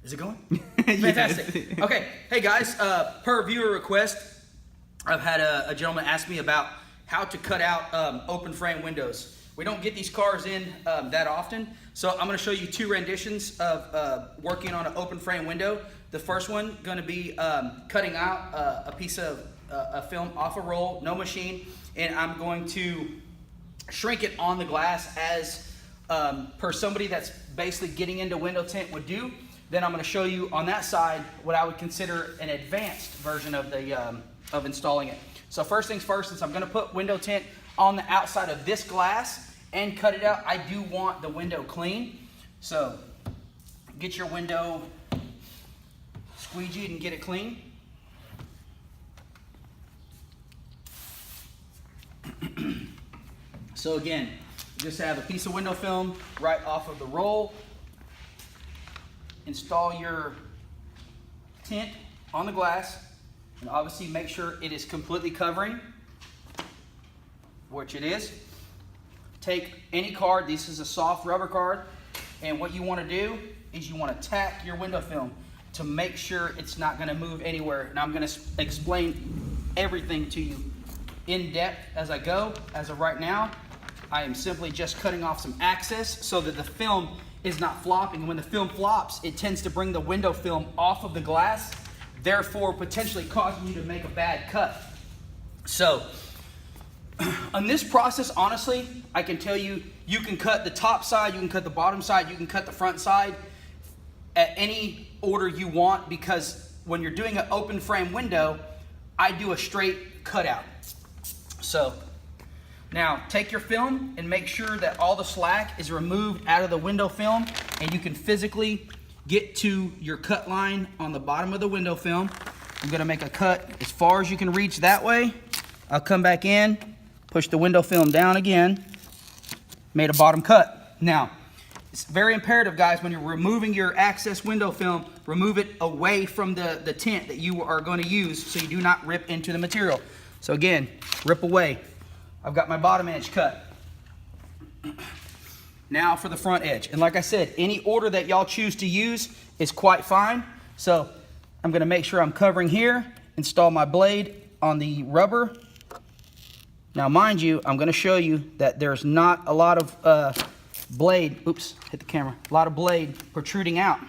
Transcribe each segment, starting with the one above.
Is it going? Fantastic. Okay, hey guys, per viewer request, I've had a gentleman ask me about how to cut out open frame windows. We don't get these cars in that often, so I'm going to show you two renditions of working on an open frame window. The first one going to be cutting out a piece of a film off a roll, no machine, and I'm going to shrink it on the glass as per somebody that's basically getting into window tint would do. Then I'm going to show you on that side what I would consider an advanced version of the of installing it. So first things first, since I'm going to put window tint on the outside of this glass and cut it out, I do want the window clean. So get your window squeegeed and get it clean. So again, just have a piece of window film right off of the roll. Install your tint on the glass, and obviously make sure it is completely covering, which it is. Take any card, this is a soft rubber card, and what you want to do is you want to tack your window film to make sure it's not going to move anywhere. And I'm going to explain everything to you in depth as I go. As of right now, I am simply just cutting off some access so that the film is not flopping. When the film flops, it tends to bring the window film off of the glass, therefore potentially causing you to make a bad cut. So on this process, honestly, I can tell you, you can cut the top side, you can cut the bottom side, you can cut the front side at any order you want, because when you're doing an open frame window, I do a straight cutout. So now take your film and make sure that all the slack is removed out of the window film, and you can physically get to your cut line on the bottom of the window film. I'm going to make a cut as far as you can reach that way. I'll come back in, push the window film down again, made a bottom cut. Now, it's very imperative, guys, when you're removing your access window film, remove it away from the tint that you are going to use so you do not rip into the material. So again, rip away. I've got my bottom edge cut. Now for the front edge. And like I said, any order that y'all choose to use is quite fine. So I'm going to make sure I'm covering here, install my blade on the rubber. Now mind you, I'm going to show you that there's not a lot of blade, oops, hit the camera, a lot of blade protruding out.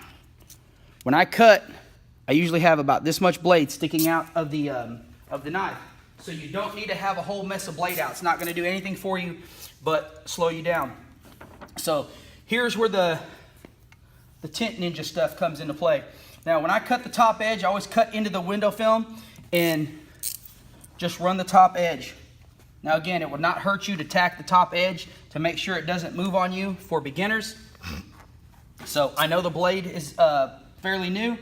When I cut, I usually have about this much blade sticking out of the knife. So you don't need to have a whole mess of blade out. It's not going to do anything for you but slow you down. So here's where the Tint Ninja stuff comes into play. Now when I cut the top edge, I always cut into the window film and just run the top edge. Now again, it would not hurt you to tack the top edge to make sure it doesn't move on you for beginners. So I know the blade is fairly new.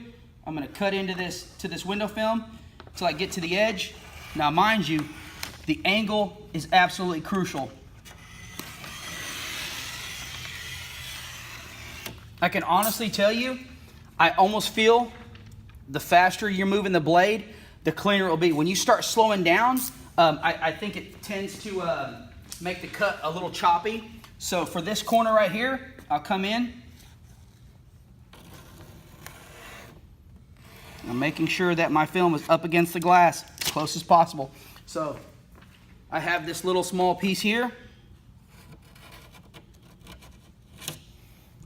I'm going to cut into this window film until I get to the edge. Now mind you, the angle is absolutely crucial. I can honestly tell you, I almost feel the faster you're moving the blade, the cleaner it will be. When you start slowing down, I think it tends to make the cut a little choppy. So for this corner right here, I'll come in. I'm making sure that my film is up against the glass as close as possible. So I have this little small piece here.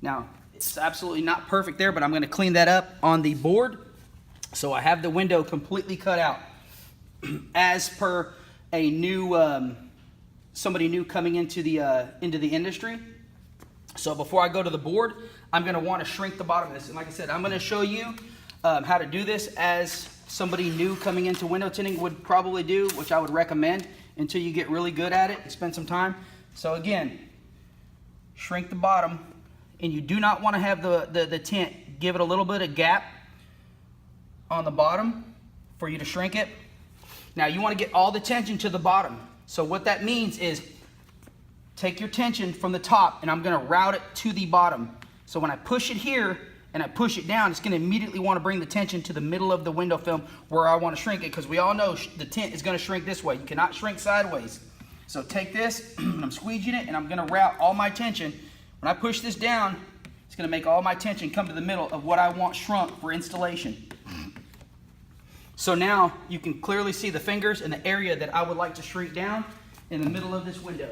Now, it's absolutely not perfect there, but I'm going to clean that up on the board. So I have the window completely cut out. As per a new, somebody new coming into the industry. So before I go to the board, I'm going to want to shrink the bottom of this. And like I said, I'm going to show you how to do this as somebody new coming into window tinting would probably do, which I would recommend until you get really good at it and spend some time. So again, shrink the bottom, and you do not want to have the tint. Give it a little bit of gap on the bottom for you to shrink it. Now you want to get all the tension to the bottom. So what that means is take your tension from the top, and I'm going to route it to the bottom. So when I push it here and I push it down, it's going to immediately want to bring the tension to the middle of the window film where I want to shrink it, because we all know the tint is going to shrink this way. You cannot shrink sideways. So take this, I'm squeegeeing it, and I'm going to route all my tension. When I push this down, It's going to make all my tension come to the middle of what I want shrunk for installation. So now you can clearly see the fingers and the area that I would like to shrink down in the middle of this window.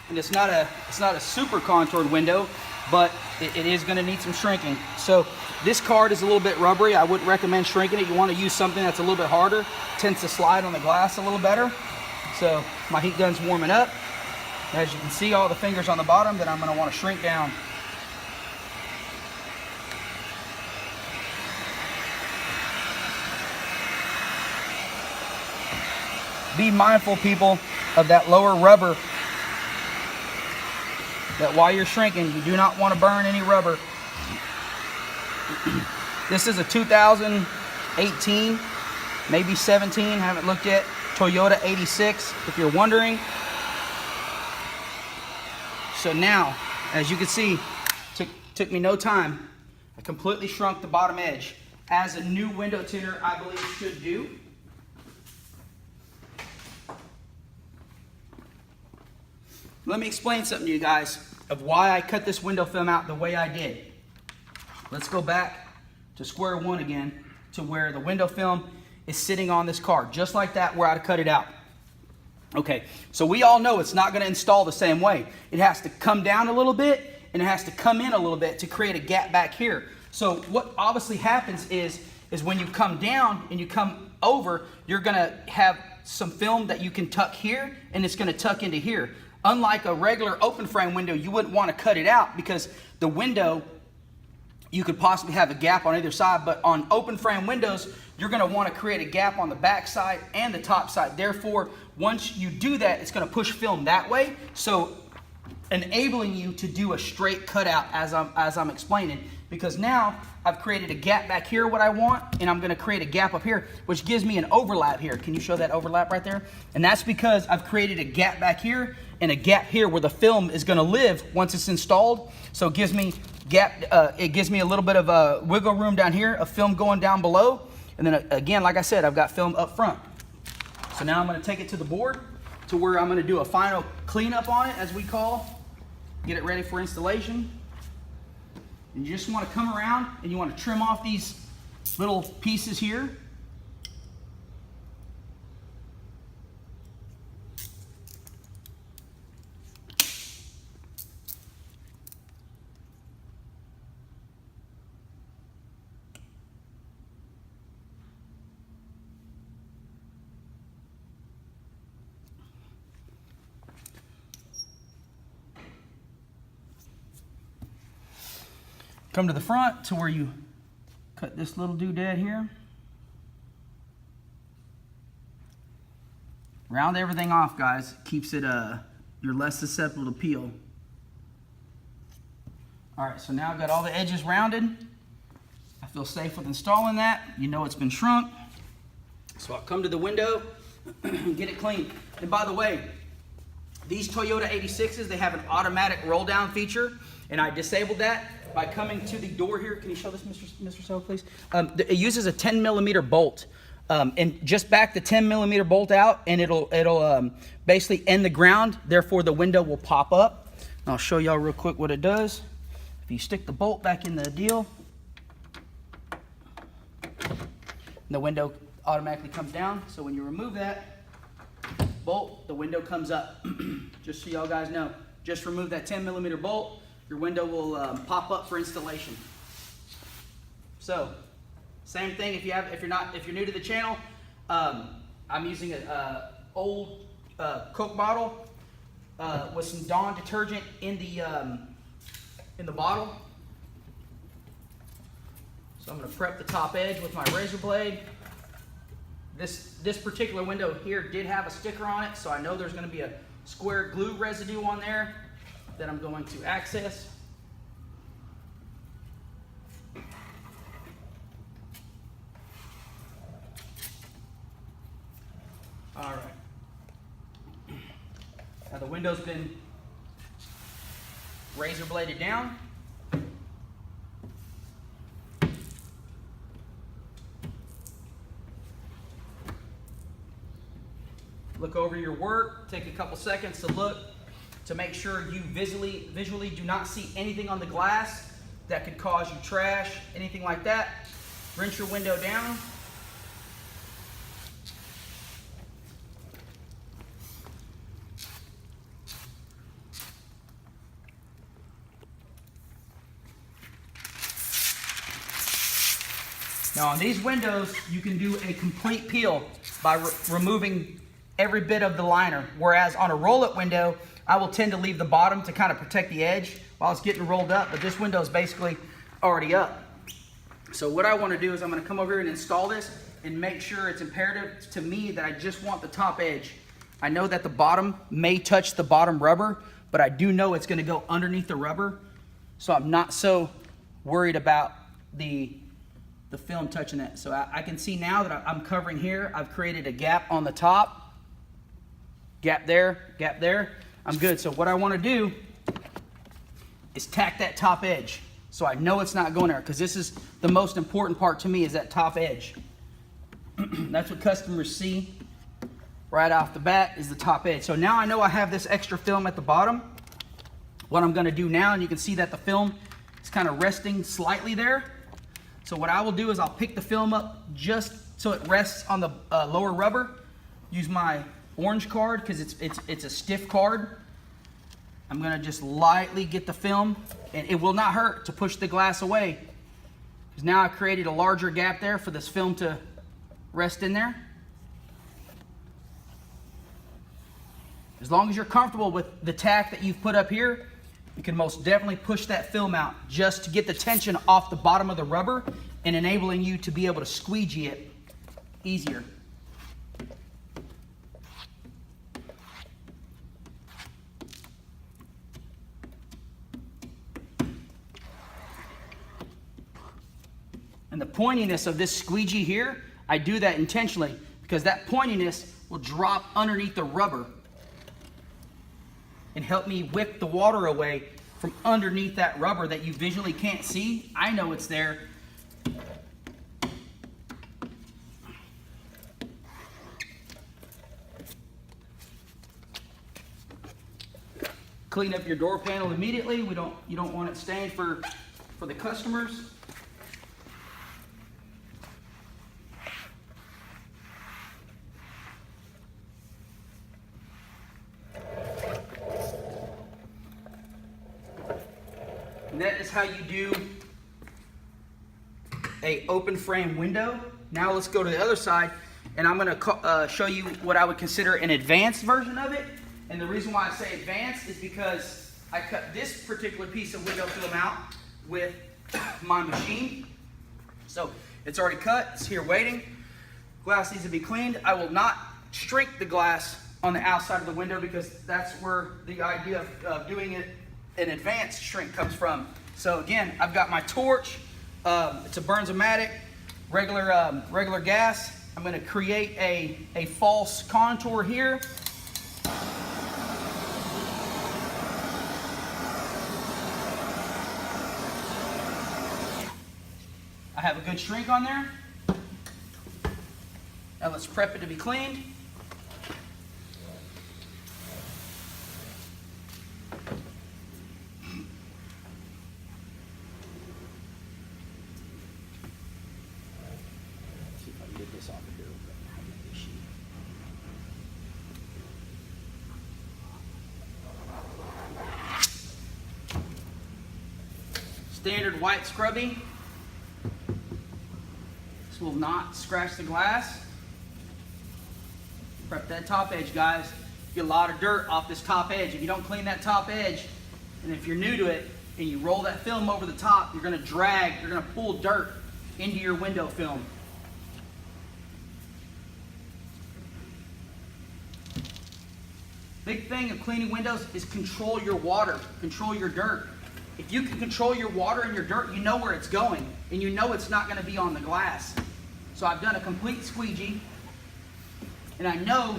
And it's not a super contoured window, but it is going to need some shrinking. So this card is a little bit rubbery. I wouldn't recommend shrinking it. You want to use something that's a little bit harder. It tends to slide on the glass a little better. So my heat gun's warming up. As you can see, all the fingers on the bottom that I'm going to want to shrink down. Be mindful, people, of that lower rubber, that while you're shrinking, you do not want to burn any rubber. This is a 2018, maybe 17, haven't looked yet, Toyota 86, if you're wondering. So now, as you can see, took me no time. I completely shrunk the bottom edge, as a new window tinter, I believe, should do. Let me explain something to you guys of why I cut this window film out the way I did. Let's go back to square one again, to where the window film is sitting on this card, just like that, where I cut it out. Okay, so we all know it's not going to install the same way. It has to come down a little bit, and it has to come in a little bit to create a gap back here. So what obviously happens is when you come down and you come over, you're going to have some film that you can tuck here, and it's going to tuck into here. Unlike a regular open frame window, you wouldn't want to cut it out, because the window, you could possibly have a gap on either side, but on open frame windows, you're going to want to create a gap on the back side and the top side. Therefore, once you do that, it's going to push film that way, so enabling you to do a straight cutout as I'm explaining. Because now I've created a gap back here, what I want, and I'm going to create a gap up here, which gives me an overlap here. Can you show that overlap right there? And that's because I've created a gap back here and a gap here where the film is going to live once it's installed. So it gives me it gives me a little bit of wiggle room down here, of film going down below, and then again, like I said, I've got film up front. So now I'm going to take it to the board, to where I'm going to do a final cleanup on it, as we call, get it ready for installation. And you just want to come around and you want to trim off these little pieces here. Come to the front to where you cut this little doodad here. Round everything off, guys. Keeps it, you're less susceptible to peel. All right, so now I've got all the edges rounded. I feel safe with installing that. You know it's been shrunk. So I'll come to the window and get it clean. And by the way, these Toyota 86s, they have an automatic roll down feature, and I disabled that by coming to the door here. Can you show this, Mr. So, please? It uses a 10 millimeter bolt, and just back the 10 millimeter bolt out, and it'll basically end the ground. Therefore, the window will pop up. And I'll show y'all real quick what it does. If you stick the bolt back in the deal, the window automatically comes down. So when you remove that bolt, the window comes up. Just so y'all guys know, just remove that 10 millimeter bolt. Your window will pop up for installation. So, same thing if you're new to the channel. I'm using an old Coke bottle with some Dawn detergent in the bottle. So I'm going to prep the top edge with my razor blade. This particular window here did have a sticker on it, so I know there's going to be a square glue residue on there that I'm going to access. All right. Now the window's been razor bladed down. look over your work, take a couple seconds to look to make sure you visually do not see anything on the glass that could cause you trash, anything like that. Rinse your window down. Now on these windows, you can do a complete peel by removing every bit of the liner. Whereas on a roll-up window, I will tend to leave the bottom to kind of protect the edge while it's getting rolled up, but this window is basically already up. So what I want to do is I'm going to come over here and install this and make sure it's imperative to me that I just want the top edge. I know that the bottom may touch the bottom rubber, but I do know it's going to go underneath the rubber, so I'm not so worried about the film touching it. So I can see now that I'm covering here. I've created a gap on the top, gap there, I'm good. So what I want to do is tack that top edge so I know it's not going there, because this is the most important part to me, is that top edge. That's what customers see right off the bat, is the top edge. So now I know I have this extra film at the bottom. What I'm going to do now, and you can see that the film is kind of resting slightly there. So what I will do is I'll pick the film up just so it rests on the lower rubber. Use my orange card because it's a stiff card. I'm gonna just lightly get the film, and it will not hurt to push the glass away, because now I created a larger gap there for this film to rest in there. As long as you're comfortable with the tack that you've put up here, you can most definitely push that film out just to get the tension off the bottom of the rubber and enabling you to be able to squeegee it easier. And the pointiness of this squeegee here, I do that intentionally because that pointiness will drop underneath the rubber and help me whip the water away from underneath that rubber that you visually can't see. I know it's there. Clean up your door panel immediately. You don't want it stained for the customers. And that is how you do a open frame window. Now let's go to the other side, and I'm going to show you what I would consider an advanced version of it. And the reason why I say advanced is because I cut this particular piece of window film out with my machine. So it's already cut, it's here waiting. Glass needs to be cleaned. I will not shrink the glass on the outside of the window because that's where the idea of doing it an advanced shrink comes from. So again, I've got my torch. It's a Burns-O-Matic, regular gas. I'm going to create a false contour here. I have a good shrink on there. Now let's prep it to be cleaned. Standard white scrubbing. This will not scratch the glass. Prep that top edge, guys. Get a lot of dirt off this top edge. If you don't clean that top edge, and if you're new to it, and you roll that film over the top, you're gonna pull dirt into your window film. Big thing of cleaning windows is control your water, control your dirt. If you can control your water and your dirt, you know where it's going, and you know it's not going to be on the glass. So I've done a complete squeegee, and I know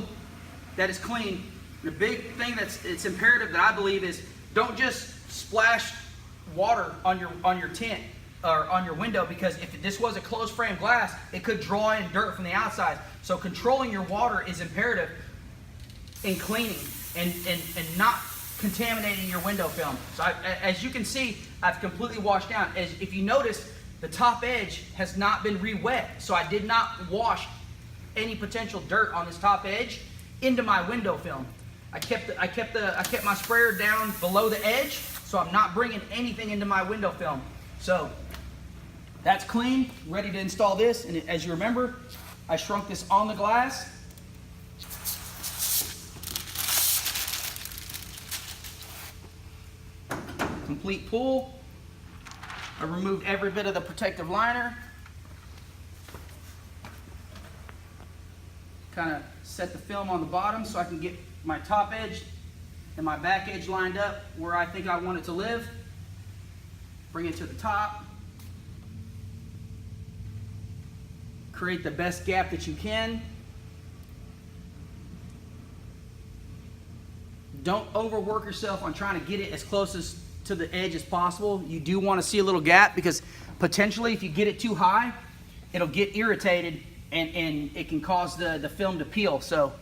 that it's clean. The big thing it's imperative that I believe is don't just splash water on your tint or on your window, because if this was a closed frame glass, it could draw in dirt from the outside. So controlling your water is imperative. in cleaning and not contaminating your window film. So as you can see, I've completely washed down. If you notice, the top edge has not been re-wet, so I did not wash any potential dirt on this top edge into my window film. I kept my sprayer down below the edge, so I'm not bringing anything into my window film. So that's clean, ready to install this. And as you remember, I shrunk this on the glass. Complete pull. I removed every bit of the protective liner. Kind of set the film on the bottom so I can get my top edge and my back edge lined up where I think I want it to live. Bring it to the top. Create the best gap that you can. Don't overwork yourself on trying to get it as close as to the edge as possible. You do want to see a little gap because potentially if you get it too high, it'll get irritated and it can cause the film to peel. So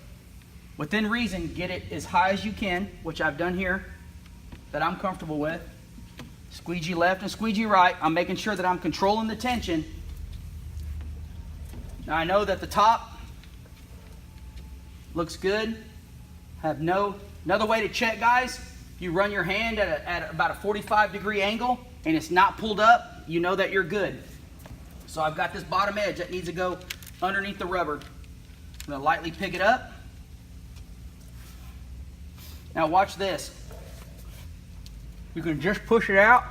within reason, get it as high as you can, which I've done here that I'm comfortable with. Squeegee left and squeegee right. I'm making sure that I'm controlling the tension. Now I know that the top looks good. Another way to check, guys, if you run your hand at about a 45-degree angle and it's not pulled up, you know that you're good. So I've got this bottom edge that needs to go underneath the rubber. I'm going to lightly pick it up. Now watch this. You can just push it out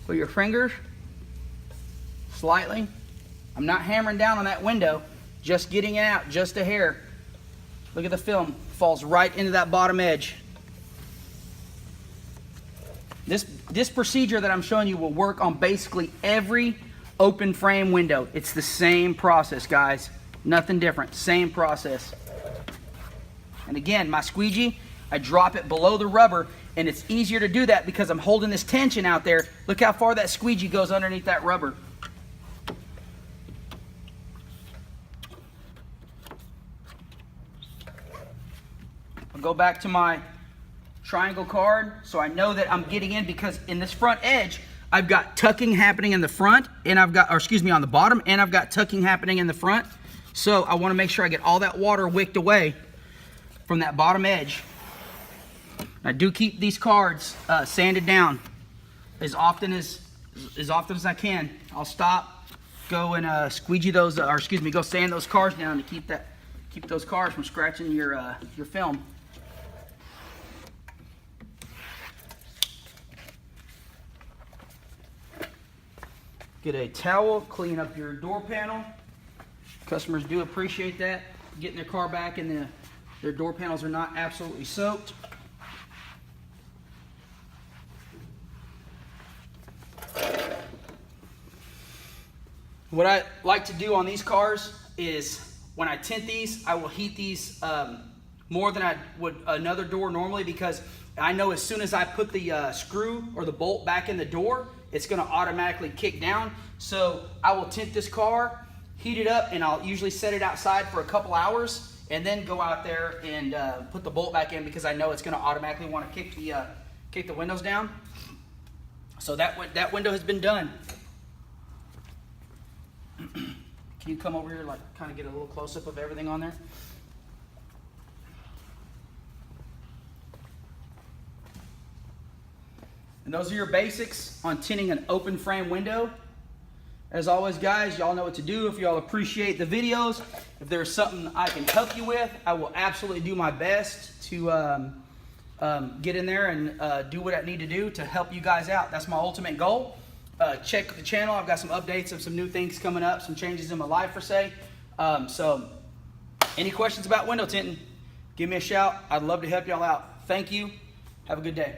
with your fingers slightly. I'm not hammering down on that window, just getting it out just a hair. Look at the film, falls right into that bottom edge. This procedure that I'm showing you will work on basically every open frame window. It's the same process, guys. Nothing different, same process. And again, my squeegee, I drop it below the rubber, and it's easier to do that because I'm holding this tension out there. Look how far that squeegee goes underneath that rubber. I'll go back to my triangle card so I know that I'm getting in, because in this front edge, I've got tucking happening in the front, and on the bottom, and I've got tucking happening in the front. So I want to make sure I get all that water wicked away from that bottom edge. I do keep these cards sanded down as often as I can. I'll stop, go and squeegee those, go sand those cards down to keep those cards from scratching your film. Get a towel, clean up your door panel. Customers do appreciate that, getting their car back and their door panels are not absolutely soaked. What I like to do on these cars is when I tint these, I will heat these more than I would another door normally, because I know as soon as I put the screw or the bolt back in the door, it's going to automatically kick down. So I will tint this car, heat it up, and I'll usually set it outside for a couple hours and then go out there and put the bolt back in, because I know it's going to automatically want to kick the windows down. So that window has been done. Can you come over here, like kind of get a little close-up of everything on there? And those are your basics on tinting an open frame window. As always, guys, y'all know what to do. If y'all appreciate the videos, if there's something I can help you with, I will absolutely do my best to get in there and do what I need to do to help you guys out. That's my ultimate goal. Check the channel. I've got some updates of some new things coming up, some changes in my life, per se. So any questions about window tinting, give me a shout. I'd love to help y'all out. Thank you. Have a good day.